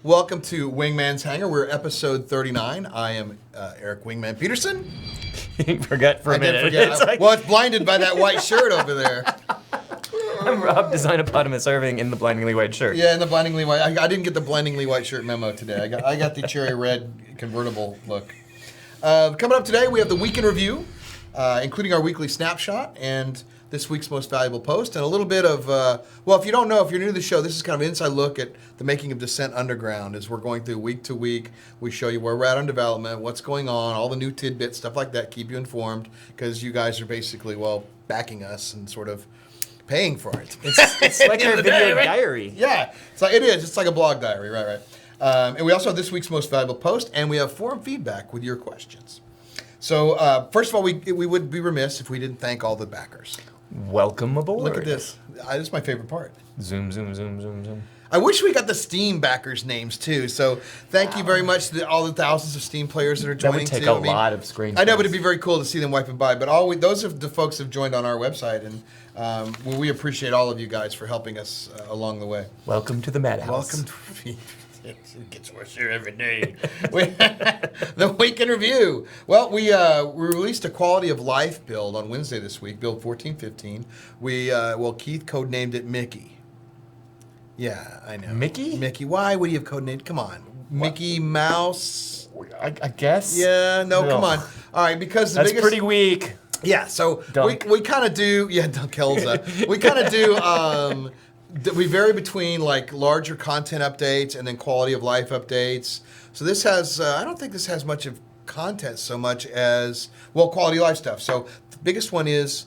Welcome to Wingman's Hangar. We're episode 39. I am Eric Wingman Peterson. You forgot for a minute. Well, it's blinded by that white shirt over there. I'm Rob, Descendent Irving in the blindingly white shirt. Yeah, in the blindingly white. I didn't get the blindingly white shirt memo today. I got the cherry red convertible look. Coming up today, we have the week in review, including our weekly snapshot and this week's most valuable post, and a little bit of, well, if you don't know, if you're new to the show, this is kind of an inside look at the making of Descent Underground. As we're going through week to week, we show you where we're at on development, what's going on, all the new tidbits, stuff like that, keep you informed, because you guys are basically, well, backing us and sort of paying for it. It's like our video diary. Yeah, it is. It's like a blog diary, right. And we also have this week's most valuable post, and we have forum feedback with your questions. So, first of all, we would be remiss if we didn't thank all the backers. Welcome aboard. Look at this. This is my favorite part. Zoom, zoom, zoom, zoom, zoom. I wish we got the Steam backers' names too. So thank you very much to all the thousands of Steam players that are joining. That would take too. a lot of screen. I know, but it'd be very cool to see them wiping by. But those are the folks who've joined on our website, and we appreciate all of you guys for helping us along the way. Welcome to the Madhouse. Welcome to. It gets worse here every day. The week in review. Well, we released a quality of life build on Wednesday this week, build 1415. Keith codenamed it Mickey. Yeah, I know. Mickey? Mickey. Why would you have codenamed? Come on. What? Mickey Mouse. I guess. Yeah, no, come on. All right, because that's pretty weak. Yeah, so we kind of do. Yeah, Dunk Kelza. We kind of do. We vary between like larger content updates and then quality of life updates. So this has, I don't think this has much of content so much as, well, quality of life stuff. So the biggest one is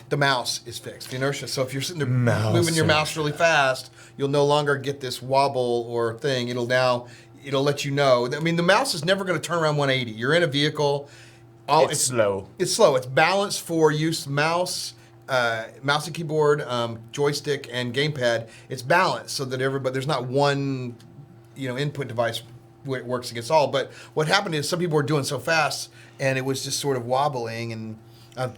the mouse is fixed, the inertia. So if you're sitting there moving your mouse really fast, you'll no longer get this wobble or thing. It'll let you know. I mean, the mouse is never going to turn around 180. You're in a vehicle. It's slow. It's slow. It's balanced for use mouse and keyboard, joystick, and gamepad. It's balanced so that there's not one, input device where it works against all. But what happened is some people were doing so fast, and it was just sort of wobbling. And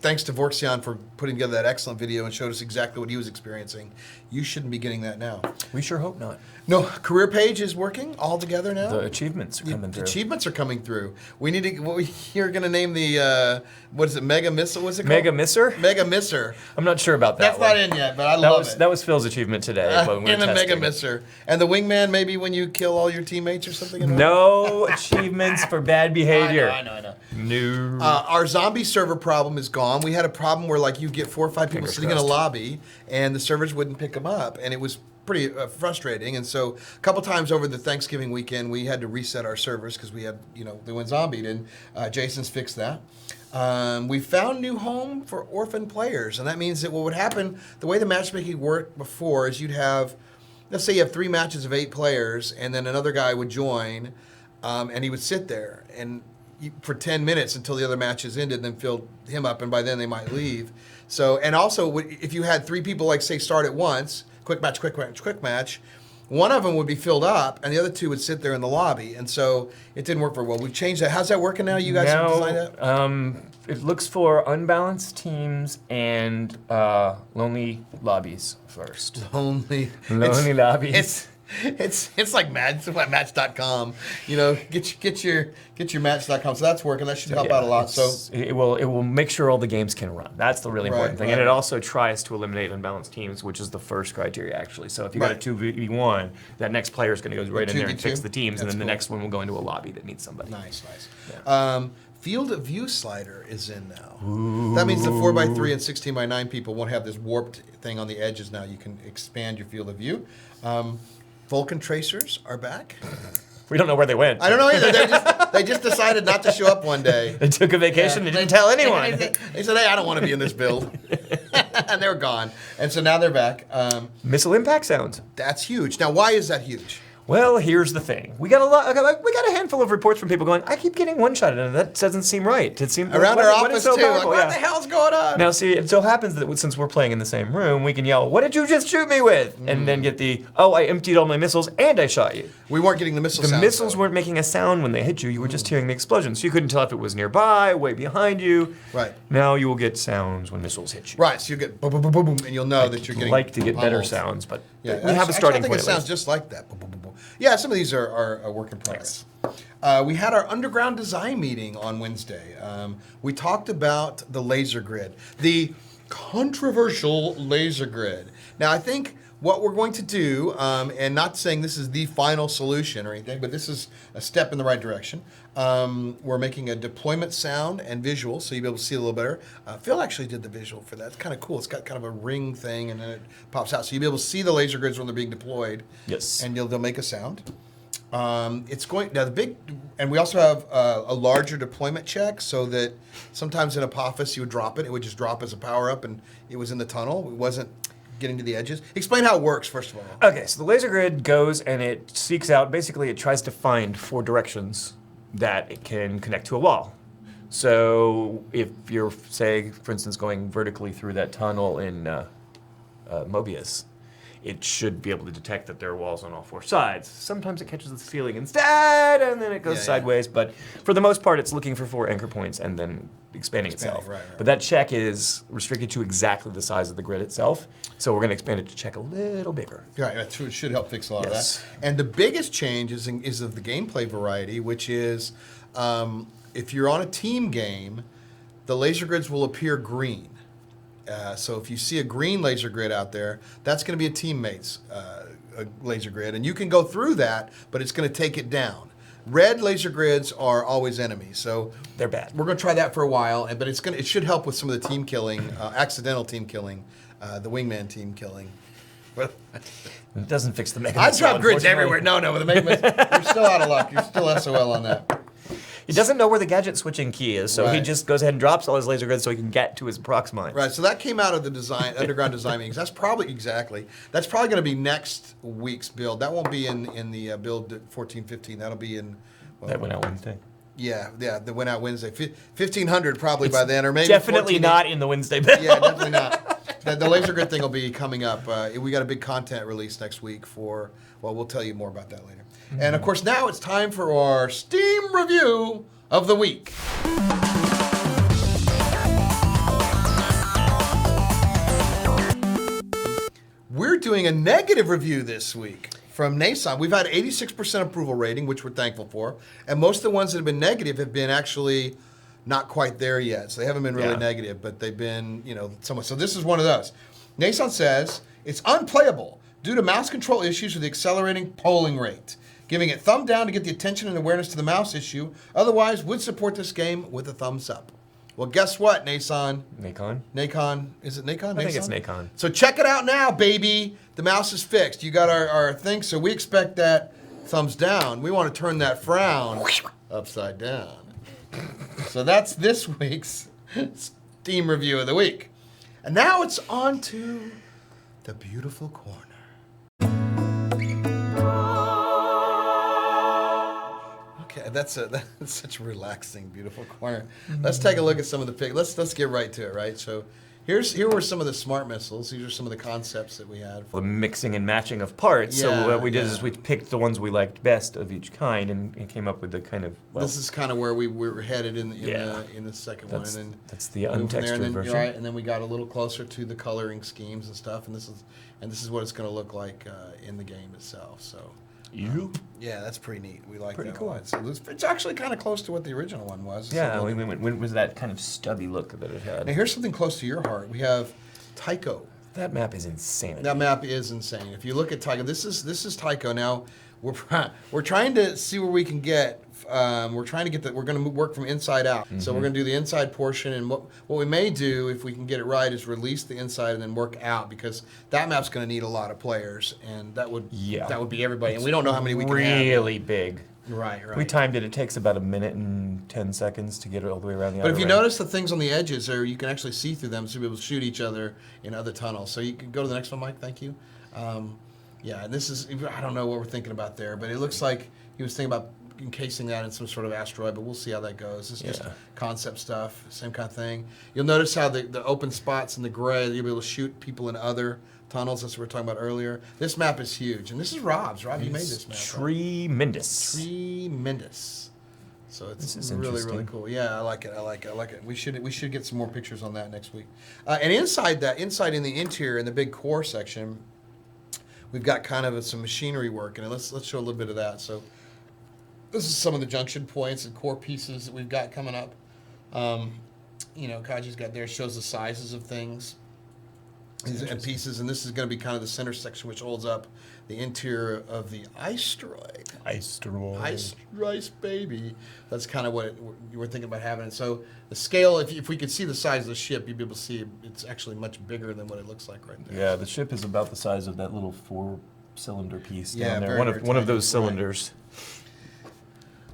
thanks to Vorxion for putting together that excellent video and showed us exactly what he was experiencing. You shouldn't be getting that now. We sure hope not. No, career page is working all together now. The achievements are coming through. Achievements are coming through. We need to. You're going to name the what is it? Mega Missile? What's it called? Mega Misser? Mega Misser. I'm not sure about that. That's not in yet, but I love it. That was Phil's achievement today. When we were and the testing. Mega Misser and the Wingman. Maybe when you kill all your teammates or something. No achievements for bad behavior. I know. No. Our zombie server problem is gone. We had a problem where like you get 4 or 5 people sitting in a lobby and the servers wouldn't pick them up, and it was pretty frustrating. And so a couple times over the Thanksgiving weekend, we had to reset our servers because we had, they went zombied, and Jason's fixed that. We found new home for orphan players, and that means that what would happen, the way the matchmaking worked before is you'd have, let's say you have 3 matches of 8 players, and then another guy would join, and he would sit there and for 10 minutes until the other matches ended, and then filled him up, and by then they might leave. So, and also if you had 3 people, like say start at once, quick match, one of them would be filled up, and the other 2 would sit there in the lobby, and so it didn't work very well. We've changed that. How's that working now? You guys have designed that? It looks for unbalanced teams and lonely lobbies first. Lonely lobbies. It's like Match.com. Get your Match.com. So that's working. That should help out a lot. So it will make sure all the games can run. That's the really important thing. Right. And it also tries to eliminate unbalanced teams, which is the first criteria actually. So if you got a 2v1, that next player is going to go right in there and fix the teams, and then the next one will go into a lobby that needs somebody. Nice. Yeah. Field of view slider is in now. Ooh. That means the 4x3 and 16x9 people won't have this warped thing on the edges now. You can expand your field of view. Vulcan tracers are back. We don't know where they went. I don't know either. They just decided not to show up one day. They took a vacation and didn't tell anyone. They said, hey, I don't want to be in this build. And they were gone. And so now they're back. Missile impact sounds. That's huge. Now, why is that huge? Well, here's the thing. We got a handful of reports from people going, I keep getting one-shotted, and that doesn't seem right. It seems around our office too. Like, what the hell's going on? Now, see, it so happens that since we're playing in the same room, we can yell, "What did you just shoot me with?" And then get the, "Oh, I emptied all my missiles and I shot you." We weren't getting the missile sound. The missiles weren't making a sound when they hit you. You were just hearing the explosion, so you couldn't tell if it was nearby, way behind you. Right. Now you will get sounds when missiles hit you. Right. So you get boom, boom, boom, boom, boom, and you'll know that you're getting. Like to get better pummeled. sounds, but Yeah, we have a starting I think point. it sounds just like that. Boom, boom, boom, boom. yeah, some of these are a work in progress. We had our underground design meeting on Wednesday. We talked about the laser grid, the controversial laser grid. Now, I think what we're going to do, and not saying this is the final solution or anything, but this is a step in the right direction. We're making a deployment sound and visual, so you'll be able to see a little better. Phil actually did the visual for that. It's kind of cool. It's got kind of a ring thing, and then it pops out. So you'll be able to see the laser grids when they're being deployed. Yes. And they'll make a sound. It's going now and we also have a larger deployment check, so that sometimes in Apophis you would drop it. It would just drop as a power up, and it was in the tunnel. It wasn't getting to the edges. Explain how it works, first of all. Okay, so the laser grid goes and it seeks out, basically it tries to find 4 directions that it can connect to a wall. So if you're, say, for instance, going vertically through that tunnel in Mobius, it should be able to detect that there are walls on all 4 sides. Sometimes it catches the ceiling instead, and then it goes sideways. But for the most part, it's looking for 4 anchor points and then expanding itself. Right. But that check is restricted to exactly the size of the grid itself. So we're going to expand it to check a little bigger. Right, that should help fix a lot of that. And the biggest change is of the gameplay variety, which is if you're on a team game, the laser grids will appear green. So if you see a green laser grid out there, that's going to be a teammate's laser grid, and you can go through that, but it's going to take it down. Red laser grids are always enemies, so they're bad. We're going to try that for a while, but it should help with some of the team killing, accidental team killing, the Wingman team killing. It doesn't fix the mechanism. I drop grids everywhere. No, with the mechanism, you're still out of luck. You're still SOL on that. He doesn't know where the gadget switching key is, so he just goes ahead and drops all his laser grids so he can get to his prox mine. Right, so that came out of the design underground design meetings. That's probably going to be next week's build. That won't be in the build 14-15. That'll be in. Well, that went out Wednesday. Yeah, that went out Wednesday. 1500 probably by then, or maybe definitely not in the Wednesday build. Yeah, definitely not. The laser grid thing will be coming up. We got a big content release next week for. Well, we'll tell you more about that later. And of course, now it's time for our Steam review of the week. We're doing a negative review this week from Nason. We've had 86% approval rating, which we're thankful for. And most of the ones that have been negative have been actually not quite there yet. So they haven't been really negative, but they've been, somewhat. So this is one of those. Nason says, it's unplayable due to mouse control issues with the accelerating polling rate. Giving it thumb down to get the attention and awareness to the mouse issue. Otherwise, would support this game with a thumbs up. Well, guess what, Nason? Nacon. Is it Nacon? I think it's Nacon. So check it out now, baby. The mouse is fixed. You got our thing, so we expect that thumbs down. We want to turn that frown upside down. So that's this week's Steam review of the week. And now it's on to the beautiful corner. Okay, that's such a relaxing, beautiful corner. Let's take a look at some of the pictures. Let's get right to it, right? So here were some of the smart missiles. These are some of the concepts that we had. The mixing and matching of parts. So what we did is we picked the ones we liked best of each kind and came up with the kind of. Well, this is kind of where we were headed in the second one, and then that's the untextured version. Right, and then we got a little closer to the coloring schemes and stuff, and this is what it's going to look like in the game itself. So. Yeah, that's pretty neat. We like that cool. So it's actually kind of close to what the original one was. Yeah, when was that kind of stubby look that it had. Now here's something close to your heart. We have Tycho. That map is insane. That map is insane. If you look at Tycho, this is Tycho. Now we're trying to see where we can get. We're trying to get we're going to work from inside out. Mm-hmm. So we're going to do the inside portion, and what we may do if we can get it right is release the inside and then work out, because that map's going to need a lot of players, and that would be everybody, and we don't know how many we can have. Really big. Right. We timed it. It takes about 1 minute and 10 seconds to get it all the way around the outer But if you ring. notice the things on the edges, you can actually see through them, so you'll be able to shoot each other in other tunnels. So you can go to the next one, Mike. Thank you. Yeah, and this is, I don't know what we're thinking about there, but it looks like he was thinking about encasing that in some sort of asteroid, but we'll see how that goes. It's just concept stuff, same kind of thing. You'll notice how the open spots in the gray, you'll be able to shoot people in other tunnels. That's what we were talking about earlier. This map is huge, and this is Rob's. Rob, you made this map. Tremendous. Right? Tremendous. So it's really cool. Yeah, I like it. We should get some more pictures on that next week. And inside in the interior, in the big core section, we've got kind of some machinery work in it. Let's show a little bit of that. So this is some of the junction points and core pieces that we've got coming up. Kaji's got there, shows the sizes of things and pieces, and this is going to be kind of the center section, which holds up the interior of the iceroid. Ice baby. That's kind of what you were thinking about having it. So the scale, if we could see the size of the ship, you'd be able to see it's actually much bigger than what it looks like right there. Yeah, the ship is about the size of that little 4-cylinder piece down there. Very, One of those cylinders. Right.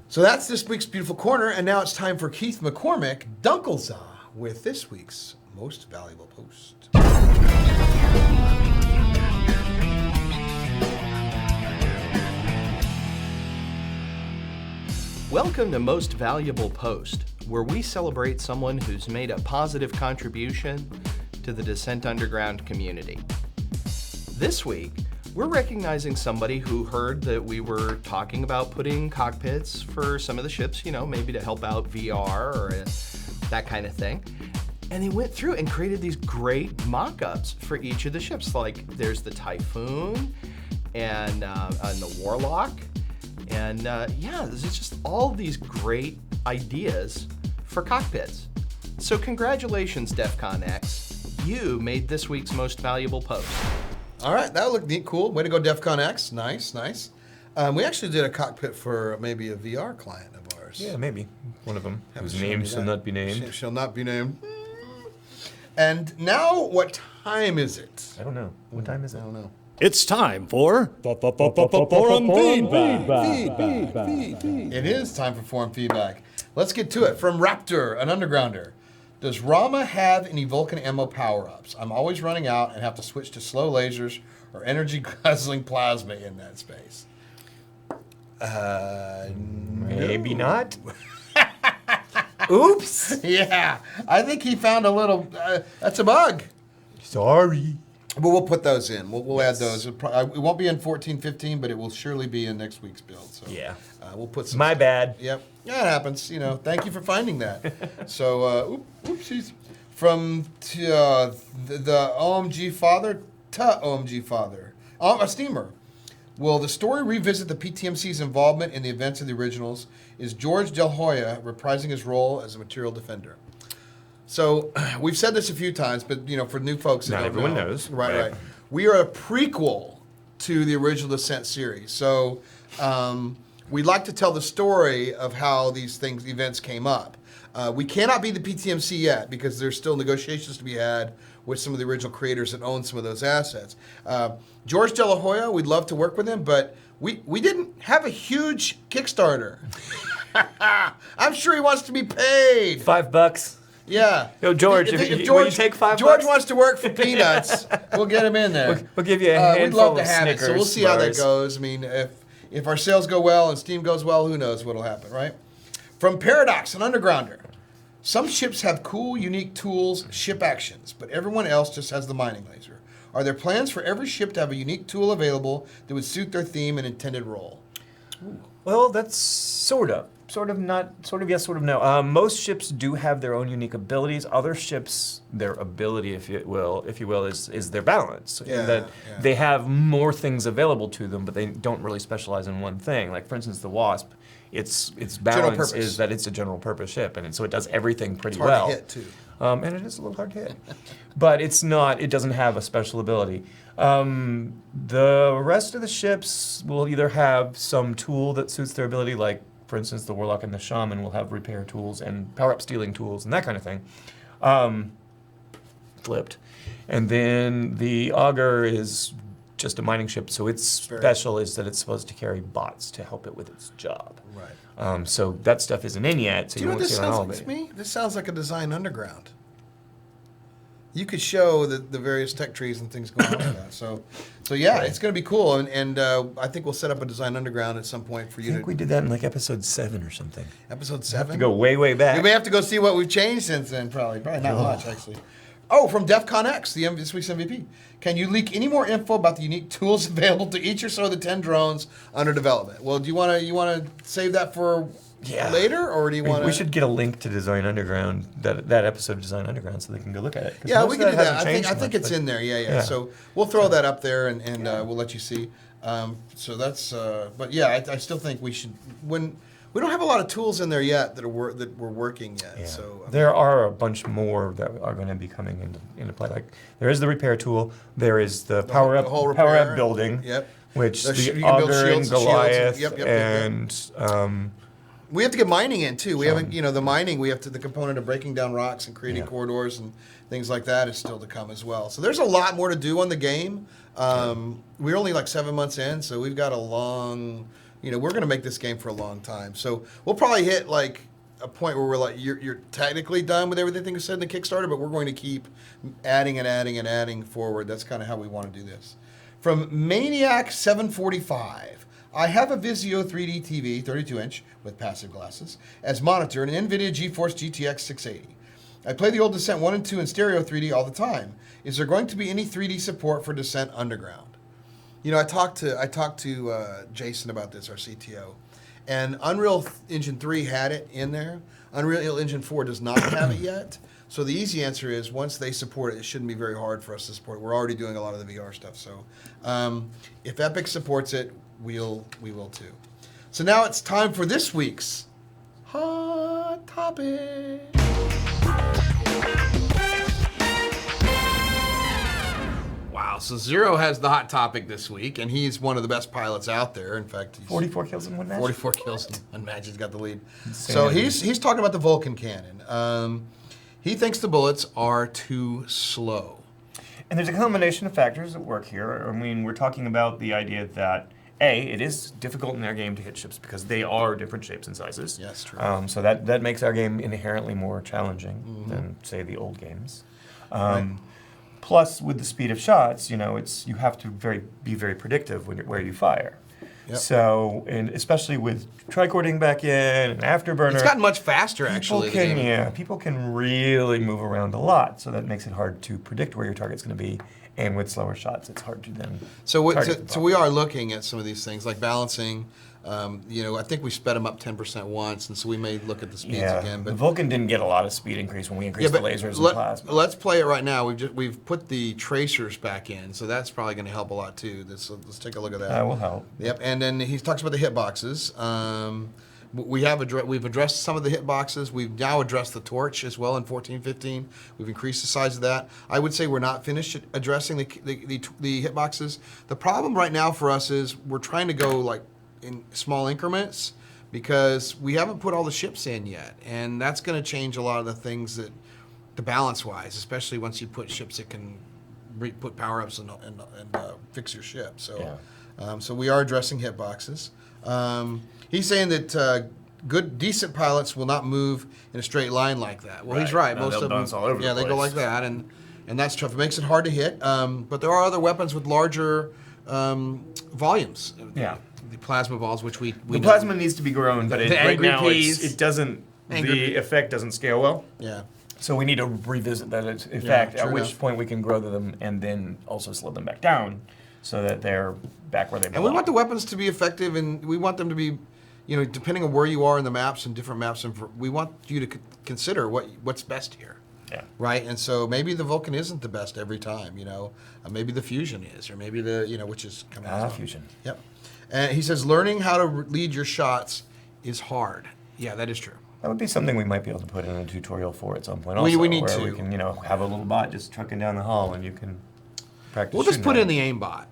So that's this week's Beautiful Corner, and now it's time for Keith McCormick, Dunkelza, with this week's Most Valuable Post. Welcome to Most Valuable Post, where we celebrate someone who's made a positive contribution to the Descent Underground community. This week, we're recognizing somebody who heard that we were talking about putting cockpits for some of the ships, maybe to help out VR or that kind of thing. And he went through and created these great mock-ups for each of the ships. Like there's the Typhoon and the Warlock. And there's just all these great ideas for cockpits. So congratulations, DEF CON X. You made this week's Most Valuable Post. All right, that looked neat, cool. Way to go, DEF CON X. Nice. We actually did a cockpit for maybe a VR client of ours. Yeah, maybe. One of them. Whose name shall not be named. Shall not be named. And now, what time is it? I don't know. What time is it? I don't know. It's time for forum feedback. It is time for forum feedback. Let's get to it. From Raptor, an undergrounder. Does Rama have any Vulcan ammo power-ups? I'm always running out and have to switch to slow lasers or energy-guzzling plasma in that space. Maybe not. Oops. Yeah, I think he found a little, that's a bug. Sorry. But we'll put those in. We'll add those. It won't be in 14-15, but it will surely be in next week's build. So yeah. We'll put some. My bad. Yep. Yeah, it happens. Thank you for finding that. So, oopsies. From the OMG father to OMG father. A steamer. Will the story revisit the PTMC's involvement in the events of the originals? Is George Del Hoya reprising his role as a material defender? So we've said this a few times, but for new folks that not don't everyone know, knows. Right. We are a prequel to the original Descent series. So we'd like to tell the story of how these events came up. We cannot be the PTMC yet because there's still negotiations to be had with some of the original creators that own some of those assets. George De La Hoya, we'd love to work with him, but we didn't have a huge Kickstarter. I'm sure he wants to be paid. $5. Yeah. Yo, George, if will George, you take $5? George wants to work for peanuts. We'll get him in there. We'll give you a handful we'd love to of have Snickers it. So we'll see how that bars. goes. I mean, if our sales go well and Steam goes well, who knows what'll happen, right? From Paradox, an undergrounder. Some ships have cool, unique tools, ship actions, but everyone else just has the mining laser. Are there plans for every ship to have a unique tool available that would suit their theme and intended role? Well, that's sort of not, sort of yes, sort of no. Most ships do have their own unique abilities. Other ships, their ability, if you will, is their balance. Yeah, that they have more things available to them, but they don't really specialize in one thing. Like for instance, the Wasp, its balance is that it's a general purpose ship, and so it does everything pretty well. Hard to hit too. And it is a little hard to hit. But it's not, it doesn't have a special ability. The rest of the ships will either have some tool that suits their ability, like, for instance, the Warlock and the Shaman will have repair tools and power-up stealing tools and that kind of thing. Flipped. And then the Augur is just a mining ship, so its special is that it's supposed to carry bots to help it with its job. Right. So that stuff isn't in yet, so Do you know what won't this see it on all sounds of like it. to me? This sounds like a design underground. You could show the various tech trees and things going on with that. So yeah, it's going to be cool, and I think we'll set up a design underground at some point for you I think we did that in like episode 7 or something. Episode 7? To go way, way back. We may have to go see what we've changed since then, probably not much, actually. Oh, from DEF CON X, this week's MVP. Can you leak any more info about the unique tools available to each or so of the 10 drones under development? Well, do you want to save that for later, or do you want to? We should get a link to Design Underground, that episode of Design Underground, so they can go look at it. Yeah, we can do that. I think it's in there. Yeah. So we'll throw that up there, and we'll let you see. So that's. But yeah, I still think we should. When we don't have a lot of tools in there yet that we're working yet. Yeah. So there are a bunch more that are going to be coming into play. Like there is the repair tool. There is the power up building. Yep. Which You the can build auger and shields and Goliath shields. Yep. and we have to get mining in too. We haven't, the mining. We have to the component of breaking down rocks and creating corridors and things like that is still to come as well. So there's a lot more to do on the game. We're only like 7 months in, so we've got a long. We're going to make this game for a long time. So we'll probably hit like a point where we're like, you're technically done with everything you said in the Kickstarter, but we're going to keep adding and adding and adding forward. That's kind of how we want to do this. From Maniac 745. I have a Vizio 3D TV, 32-inch, with passive glasses, as monitor, and an NVIDIA GeForce GTX 680. I play the old Descent 1 and 2 in stereo 3D all the time. Is there going to be any 3D support for Descent Underground? I talked to Jason about this, our CTO, and Unreal Engine 3 had it in there. Unreal Engine 4 does not have it yet. So the easy answer is once they support it, it shouldn't be very hard for us to support it. We're already doing a lot of the VR stuff. So if Epic supports it, we will too. So now it's time for this week's Hot Topic. Wow, so Zero has the hot topic this week, and he's one of the best pilots out there. In fact, he's 44 kills in one match. 44 kills in one match. He's got the lead. Insane. So he's talking about the Vulcan Cannon. He thinks the bullets are too slow. And there's a combination of factors at work here. I mean, we're talking about the idea that it is difficult in our game to hit ships because they are different shapes and sizes. Yes, true. So that makes our game inherently more challenging than, say, the old games. Right. Plus, with the speed of shots, you have to be very predictive where you fire. Yep. So, and especially with tricording back in and afterburner, It's gotten much faster, actually. People can really move around a lot, so that makes it hard to predict where your target's going to be. And with slower shots, it's hard to then. So we are looking at some of these things like balancing. I think we sped them up 10% once, and so we may look at the speeds again. But the Vulcan didn't get a lot of speed increase when we increased the lasers and plasma. Let's play it right now. We've put the tracers back in, so that's probably going to help a lot too. Let's take a look at that. That will help. Yep, and then he talks about the hitboxes. We've addressed some of the hitboxes. We've now addressed the torch as well in 14-15. We've increased the size of that. I would say we're not finished addressing the hitboxes. The problem right now for us is we're trying to go like in small increments because we haven't put all the ships in yet, and that's going to change a lot of the things that, the balance-wise, especially once you put ships that can put power-ups and fix your ship. So, so we are addressing hitboxes. He's saying that decent pilots will not move in a straight line like that. Well, he's right. No, Most of them bounce all over the they go place. like that, and that's tough. It makes it hard to hit. But there are other weapons with larger volumes. Yeah. The plasma balls, which we The know. plasma needs to be grown, but The right angry now peas. it doesn't. Angry The pea. effect doesn't scale well. Yeah. So we need to revisit that effect. true At which enough. point we can grow them and then also slow them back down, so that they're back where they belong. And we want the weapons to be effective, and we want them to be, depending on where you are in the maps and different maps, and we want you to consider what's best here. Yeah. Right, and so maybe the Vulcan isn't the best every time. Maybe the Fusion is, or maybe the which is coming out. Fusion. Yep. And he says learning how to lead your shots is hard. Yeah, that is true. That would be something we might be able to put in a tutorial for at some point. We Also, need where to. We can, have a little bot just trucking down the hall, and you can practice. We'll just shooting put at in the aimbot.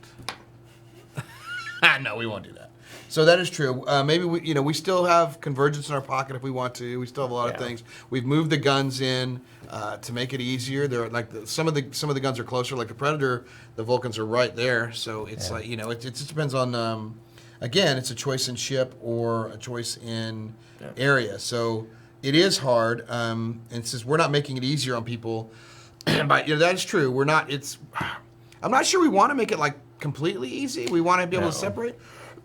No, we won't do that. So that is true. Maybe we still have convergence in our pocket if we want to. We still have a lot of things. We've moved the guns in to make it easier. They're like some of the guns are closer. Like the Predator, the Vulcans are right there. So it's like it just depends on. Again, it's a choice in ship or a choice in area. So it is hard. And since we're not making it easier on people, but that is true. We're not. I'm not sure we want to make it like completely easy. We want to be able to separate.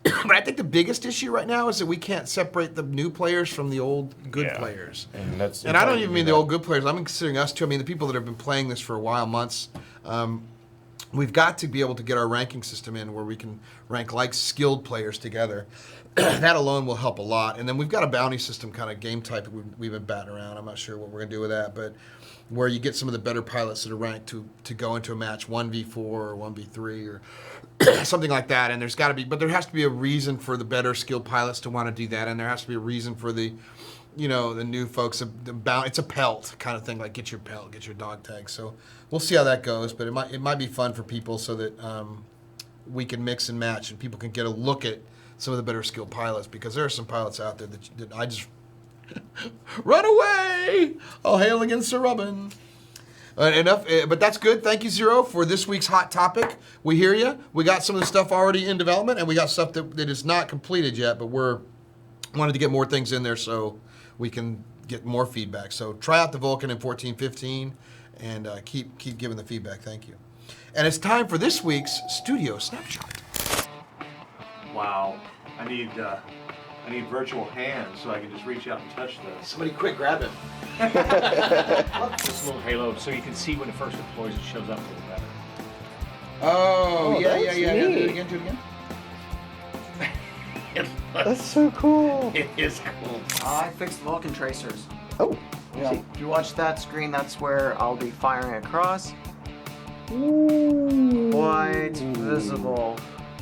But I think the biggest issue right now is that we can't separate the new players from the old good players. And I don't even mean the old good players. I'm considering us too. I mean the people that have been playing this for a while, months. we've got to be able to get our ranking system in where we can rank like skilled players together. That alone will help a lot. And then we've got a bounty system kind of game type we've been batting around. I'm not sure what we're going to do with that, but where you get some of the better pilots that are ranked to go into a match 1v4 or 1v3 or something like that. And there's got to be, but there has to be a reason for the better skilled pilots to want to do that. And there has to be a reason for the, you know, the new folks. It's a pelt kind of thing, like get your pelt, get your dog tag. So we'll see how that goes, but it might be fun for people so that we can mix and match and people can get a look at some of the better skilled pilots, because there are some pilots out there that I just run away. All hail against Sir Robin. Enough, but that's good. Thank you, Zero, for this week's hot topic. We hear you. We got some of the stuff already in development, and we got stuff that is not completed yet, but we're wanted to get more things in there so we can get more feedback. So try out the Vulcan in 14.15 and keep giving the feedback. Thank you. And it's time for this week's Studio Snapshot. Wow, I need virtual hands so I can just reach out and touch this. Somebody quick grab him. This little halo, so you can see when it first deploys, it shows up a little better. Oh yeah. that's Do neat. it again. That's so cool. It is cool. I fixed Vulcan tracers. Oh, Yeah. If you watch that screen, that's where I'll be firing across. ooh, Quite visible.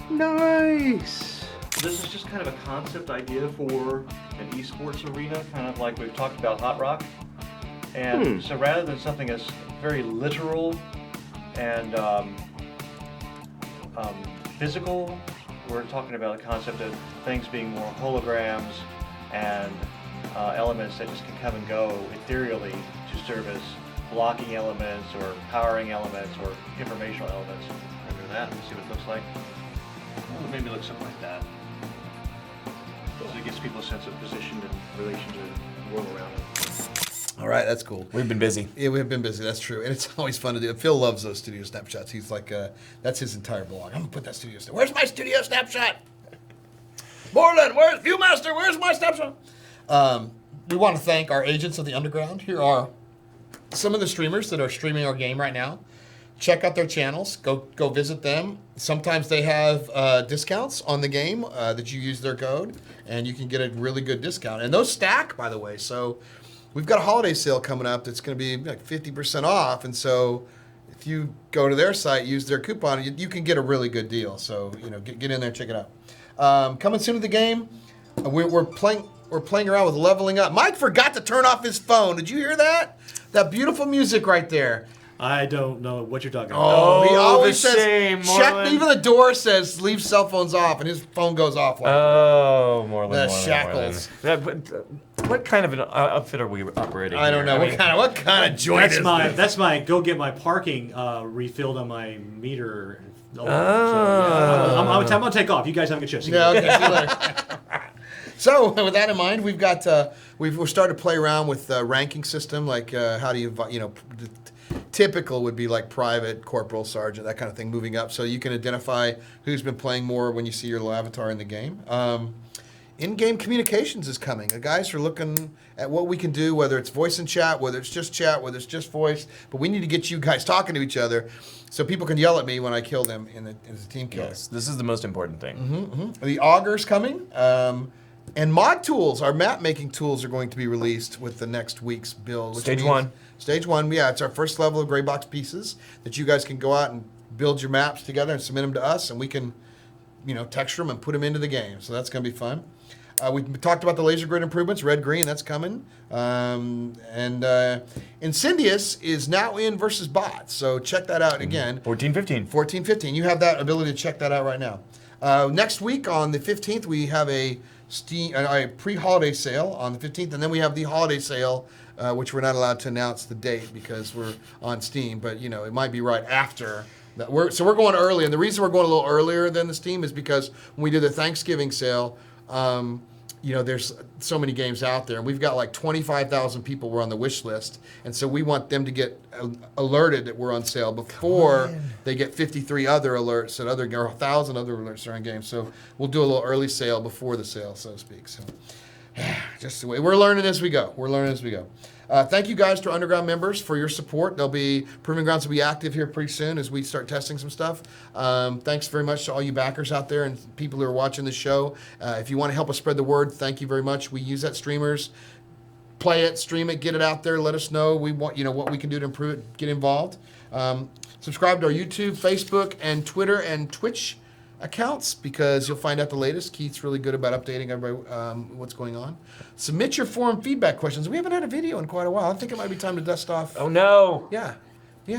nice. This is just kind of a concept idea for an esports arena, kind of like we've talked about Hot Rock. And so rather than something that's very literal and physical, we're talking about a concept of things being more holograms and elements that just can come and go ethereally to serve as blocking elements or powering elements or informational elements. Remember that? Let's see what it looks like. Well, maybe it looks something like that. So it gives people a sense of position in relation to the world around them. All right, that's cool. We've been busy. Yeah, we've been busy. That's true, and it's always fun to do. Phil loves those studio snapshots. He's like, that's his entire blog. I'm gonna put that studio. Where's my studio snapshot? Morlan, where's Viewmaster? Where's my snapshot? We want to thank our agents of the underground. Here are some of the streamers that are streaming our game right now. Check out their channels. Go visit them. Sometimes they have discounts on the game that you use their code, and you can get a really good discount. And those stack, by the way. So we've got a holiday sale coming up that's going to be like 50% off. And so if you go to their site, use their coupon, you can get a really good deal. So get in there and check it out. Coming soon to the game, we're playing around with leveling up. Mike forgot to turn off his phone. Did you hear that? That beautiful music right there. I don't know what you're talking about. Oh, he always the says, shame, check, Morlan. even the door says, leave cell phones off, and his phone goes off. Like Oh, Morlan. The Morlan, shackles. Morlan. What kind of an outfit are we operating? I don't know. here? What kind of joint is this? That's my go get my parking refilled on my meter. Oh. I'm gonna take off. You guys have a good shift. See you. Yeah, okay, see you later. So with that in mind, we've got we're starting to play around with the ranking system, like how do you typical would be like private, corporal, sergeant, that kind of thing, moving up, so you can identify who's been playing more when you see your little avatar in the game. In-game communications is coming. The guys are looking at what we can do, whether it's voice and chat, whether it's just voice, but we need to get you guys talking to each other so people can yell at me when I kill them as a team killer. Yes, this is the most important thing. The Augur's coming. And mod tools, our map making tools, are going to be released with the next week's build. Which Stage means- one. Stage one, yeah, it's our first level of gray box pieces that you guys can go out and build your maps together and submit them to us, and we can, texture them and put them into the game. So that's going to be fun. We talked about the laser grid improvements, red, green, that's coming. Incendious is now in versus bots, so check that out again. 14-15. 14-15, you have that ability to check that out right now. Next week on the 15th, we have a pre-holiday sale on the 15th, and then we have the holiday sale, which we're not allowed to announce the date because we're on Steam, but it might be right after that. We're going early, and the reason we're going a little earlier than the Steam is because when we do the Thanksgiving sale, there's so many games out there, and we've got like 25,000 people were on the wish list, and so we want them to get alerted that we're on sale before they get 53 other alerts or 1,000 other alerts are on games. So we'll do a little early sale before the sale, so to speak. So, Just the way we're learning as we go. We're learning as we go. Thank you guys to our Underground members for your support. Proving Grounds will be active here pretty soon as we start testing some stuff. Thanks very much to all you backers out there and people who are watching the show. If you want to help us spread the word, thank you very much. We use that, streamers. Play it, stream it, get it out there. Let us know what we can do to improve it. Get involved. Subscribe to our YouTube, Facebook, and Twitter and Twitch accounts because you'll find out the latest. Keith's really good about updating everybody what's going on. Submit your forum feedback questions. We haven't had a video in quite a while. I think it might be time to dust off. Oh no! Yeah.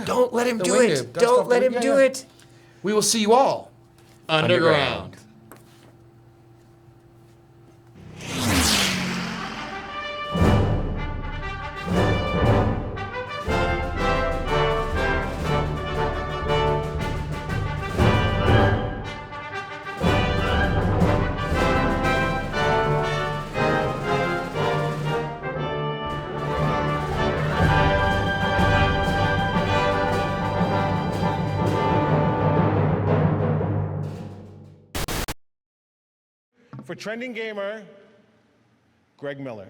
Don't let him do it. Don't let him do it. We will see you all underground. For Trending Gamer, Greg Miller.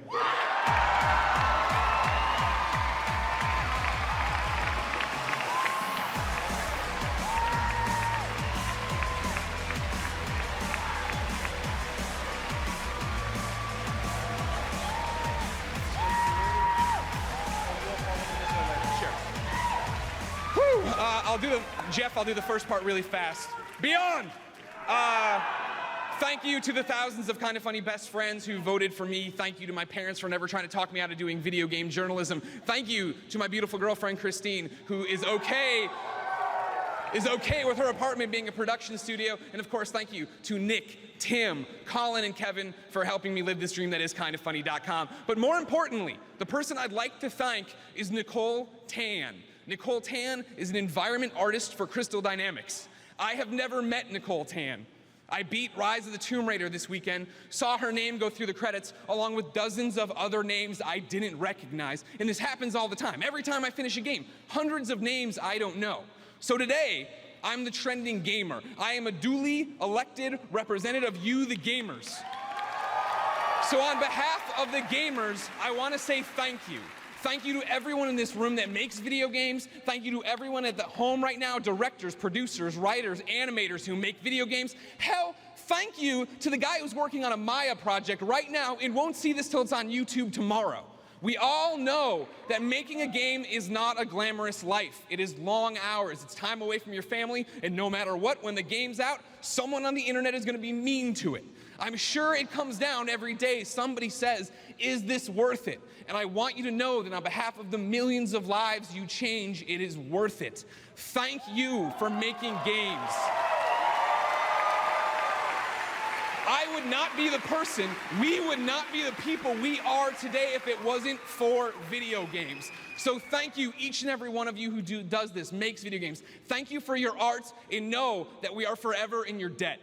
I'll do the first part really fast. Beyond! Thank you to the thousands of Kind of Funny best friends who voted for me. Thank you to my parents for never trying to talk me out of doing video game journalism. Thank you to my beautiful girlfriend, Christine, who is okay with her apartment being a production studio. And of course, thank you to Nick, Tim, Colin, and Kevin for helping me live this dream that is kindoffunny.com. But more importantly, the person I'd like to thank is Nicole Tan. Nicole Tan is an environment artist for Crystal Dynamics. I have never met Nicole Tan. I beat Rise of the Tomb Raider this weekend, saw her name go through the credits, along with dozens of other names I didn't recognize. And this happens all the time. Every time I finish a game, hundreds of names I don't know. So today, I'm the Trending Gamer. I am a duly elected representative of you, the gamers. So on behalf of the gamers, I want to say thank you. Thank you to everyone in this room that makes video games. Thank you to everyone at the home right now, directors, producers, writers, animators who make video games. Hell, thank you to the guy who's working on a Maya project right now and won't see this till it's on YouTube tomorrow. We all know that making a game is not a glamorous life. It is long hours. It's time away from your family, and no matter what, when the game's out, someone on the internet is going to be mean to it. I'm sure it comes down every day. Somebody says, is this worth it? And I want you to know that on behalf of the millions of lives you change, it is worth it. Thank you for making games. I would not be the person, we would not be the people we are today if it wasn't for video games. So thank you, each and every one of you who does this, makes video games. Thank you for your art, and know that we are forever in your debt.